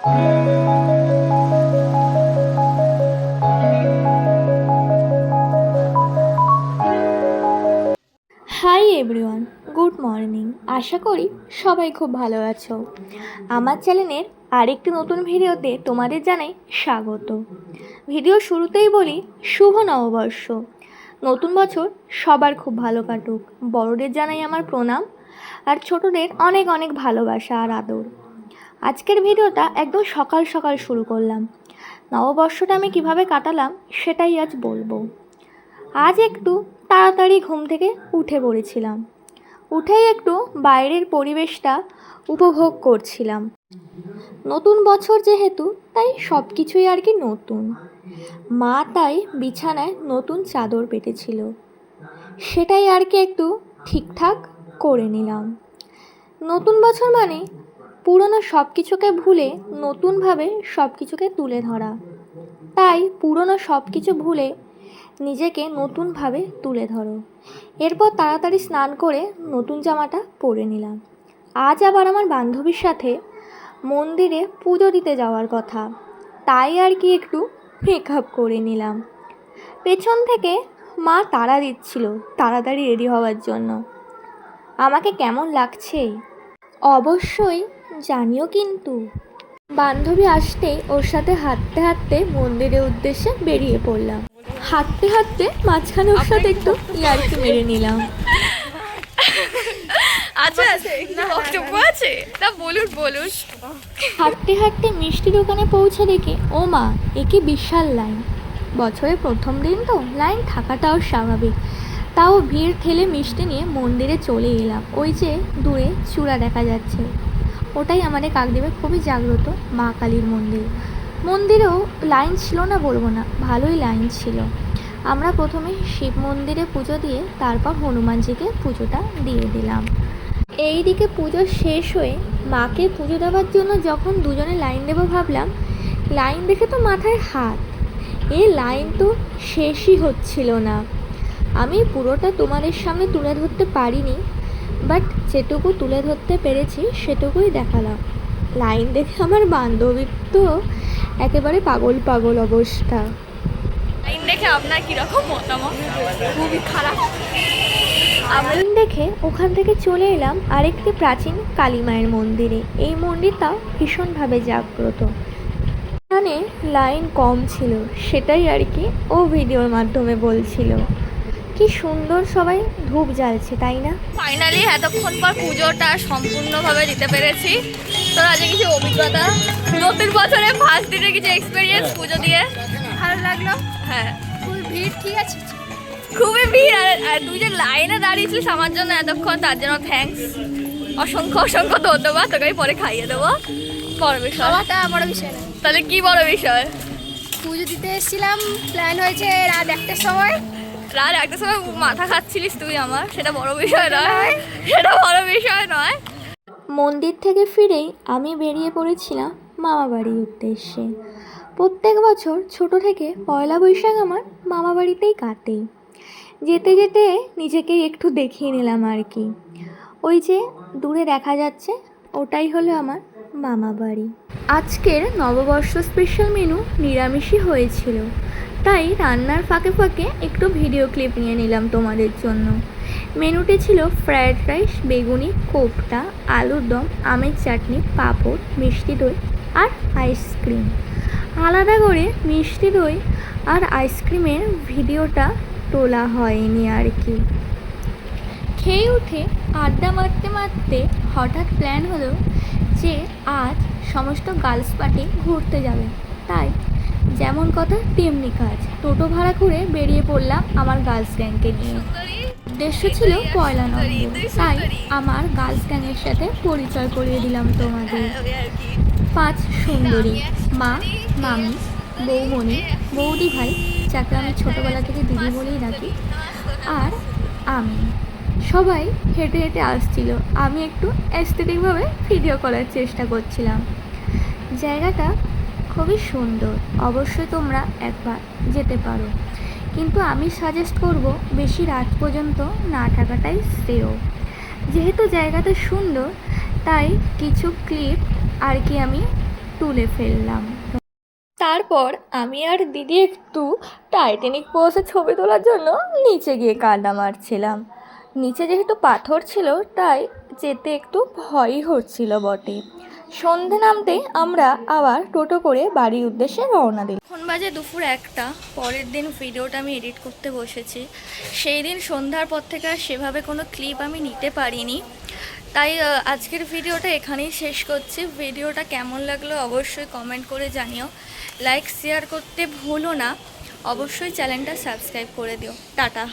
High everyone, good morning. আশা করি সবাই খুব ভালো আছো। আমার চ্যানেলের আরেকটি নতুন ভিডিওতে তোমাদের জানাই স্বাগত। ভিডিও শুরুতেই বলি শুভ নববর্ষ। নতুন বছর সবার খুব ভালো কাটুক। বড়দের জানাই আমার প্রণাম, আর ছোটদের অনেক অনেক ভালোবাসা আর আদর। আজকের ভিডিওটা একদম সকাল সকাল শুরু করলাম। নববর্ষটা আমি কিভাবে কাটালাম সেটাই আজ বলবো। আজ একটু তাড়াতাড়ি ঘুম থেকে উঠে পড়েছিলাম। উঠেই একটু বাইরের পরিবেশটা উপভোগ করছিলাম। নতুন বছর যেহেতু, তাই সব কিছুই আর কি নতুন। মা তাই বিছানায় নতুন চাদর পেতেছিল, সেটাই আর কি একটু ঠিকঠাক করে নিলাম। নতুন বছর মানে পুরনো সব কিছুকে ভুলে নতুনভাবে সব কিছুকে তুলে ধরা। তাই পুরনো সব কিছু ভুলে নিজেকে নতুনভাবে তুলে ধরো। এরপর তাড়াতাড়ি স্নান করে নতুন জামাটা পরে নিলাম। আজ আবার আমার বান্ধবীর সাথে মন্দিরে পুজো দিতে যাওয়ার কথা, তাই আর কি একটু মেকআপ করে নিলাম। পেছন থেকে মা তাড়া দিচ্ছিল তাড়াতাড়ি রেডি হওয়ার জন্য। আমাকে কেমন লাগছে অবশ্যই জানিও কিন্তু। বান্ধবী আসতেই ওর সাথে হাঁটতে হাঁটতে মন্দিরের উদ্দেশ্যে বেরিয়ে পড়লাম। হাঁটতে হাঁটতে মাঝখানে ওর সাথে একটু ইয়ার্কি মেরে নিলাম। আচ্ছা না বক্তব্য আছে তা বলুন। হাঁটতে হাঁটতে মিষ্টি দোকানে পৌঁছে দেখি ও মা, এ কি বিশাল লাইন। বছরের প্রথম দিন তো লাইন থাকাটাও স্বাভাবিক। তাও ভিড় ঠেলে মিষ্টি নিয়ে মন্দিরে চলে এলাম। ওই যে দূরে চূড়া দেখা যাচ্ছে, ওটাই আমাদের কাকদ্বীপে খুবই জাগ্রত মা কালীর মন্দির। মন্দিরেও লাইন ছিল না বলবো না, ভালোই লাইন ছিল। আমরা প্রথমে শিব মন্দিরে পুজো দিয়ে তারপর হনুমানজিকে পুজোটা দিয়ে দিলাম। এই দিকে পুজো শেষ হয়ে মাকে পুজো দেওয়ার জন্য যখন দুজনে লাইন দেবো ভাবলাম, লাইন দেখে তো মাথায় হাত। এই লাইন তো শেষই হচ্ছিল না। আমি পুরোটা তোমাদের সামনে তুলে ধরতে পারিনি, বাট যেটুকু তুলে ধরতে পেরেছি সেটুকুই দেখালাম। লাইন দেখে আমার বান্ধবীর তো একেবারে পাগল পাগল অবস্থা। লাইন দেখে আপনার কীরকম মতামত? খুবই খারাপ। লাইন দেখে ওখান থেকে চলে এলাম আরেকটি প্রাচীন কালী মায়ের মন্দিরে। এই মন্দিরটা ভীষণভাবে জাগ্রত। এখানে লাইন কম ছিল, সেটাই আর কি ও ভিডিওর মাধ্যমে বলছিল। কি সুন্দর সবাই ধূপ জ্বালছে, তাই না? ফাইনালি এতক্ষণ পর পুজোটা সম্পূর্ণভাবে দিতে পেরেছি। তোর আজকে কিছু অভিজ্ঞতা, নতুন বছরে ফার্স্ট দিনে কিছু এক্সপিরিয়েন্স পুজো দিয়ে ভালো লাগলো? হ্যাঁ, খুবই ভিড়। ঠিক আছে, খুবই ভিড়। আর তুই যে লাইনে দাঁড়িয়েছিলিস আমার জন্য এতক্ষণ, তার জন্য থ্যাঙ্কস, অসংখ্য অসংখ্য ধন্যবাদ। তোকে আমি পরে খাইয়ে দেবো। বড় বিষয় বড় বিষয় না। তাহলে কি বড় বিষয়? পুজো দিতে এসেছিলাম, প্ল্যান হয়েছে রাত 1টার সময়। রাত 1টার সময় মাথা খাচ্ছিলিস তুই আমার, সেটা বড় বিষয় নয়, সেটা বড় বিষয় নয়। মন্দির থেকে ফিরেই আমি বেরিয়ে পড়েছিলাম মামা বাড়ির উদ্দেশ্যে। প্রত্যেক বছর ছোট থেকে পয়লা বৈশাখ আমার মামা বাড়িতেই কাটে। যেতে যেতে নিজেকেই একটু দেখিয়ে নিলাম আর কি। ওই যে দূরে দেখা যাচ্ছে, ওটাই হলো আমার মামা বাড়ি। আজকের নববর্ষ স্পেশাল মেনু নিরামিষই হয়েছিল, তাই রান্নার ফাঁকে ফাঁকে একটু ভিডিও ক্লিপ নিয়ে নিলাম তোমাদের জন্য। মেনুতে ছিল ফ্রায়েড রাইস, বেগুনি, কোপ্তা, আলুর দম, আমের চাটনি, পাঁপড়, মিষ্টি দই আর আইসক্রিম। আলাদা করে মিষ্টি দই আর আইসক্রিমের ভিডিওটা তোলা হয়নি আর কি। খেয়ে উঠে আড্ডা মারতে মারতে হঠাৎ প্ল্যান হলো যে আজ সমস্ত গার্লস পার্টি ঘুরতে যাবে। তাই যেমন কথা তেমনি কাজ, টোটো ভাড়া করে বেরিয়ে পড়লাম আমার গার্লস গ্যাংকে নিয়ে। উদ্দেশ্য ছিল পয়লা নভেম্বর, তাই আমার গার্লস গ্যাংয়ের সাথে পরিচয় করিয়ে দিলাম তোমাদের। 5 সুন্দরী, মা, মামি, বৌমণি, বৌদি ভাই, যাকে আমি ছোটোবেলা থেকে দিদি বলেই ডাকি, আর আমি। সবাই হেঁটে হেঁটে আসছিল, আমি একটু অ্যাস্থেটিকভাবে ভিডিও করার চেষ্টা করছিলাম। জায়গাটা খুবই সুন্দর, অবশ্যই তোমরা একবার যেতে পারো, কিন্তু আমি সাজেস্ট করব বেশি রাত পর্যন্ত না থাকাটাই শ্রেয়। যেহেতু জায়গাটা সুন্দর, তাই কিছু ক্লিপ আর কি আমি তুলে ফেললাম। তারপর আমি আর দিদি একটু টাইটানিক পোজে ছবি তোলার জন্য নিচে গিয়ে কাদা মারছিলাম। নিচে যেহেতু পাথর ছিল তাই যেতে একটু ভয়ই হচ্ছিল বটে। সন্ধে নামতে আমরা আবার টোটো করে বাড়ির উদ্দেশ্যে রওনা দিলাম। এখন বাজে দুপুর 1টা। পরের দিন ভিডিওটা আমি এডিট করতে বসেছি। সেই দিন সন্ধ্যার পর থেকে আর সেভাবে কোনো ক্লিপ আমি নিতে পারিনি, তাই আজকের ভিডিওটা এখানেই শেষ করছি। ভিডিওটা কেমন লাগলো অবশ্যই কমেন্ট করে জানিও, লাইক শেয়ার করতে ভুলো না, অবশ্যই চ্যানেলটা সাবস্ক্রাইব করে দিও। টাটা।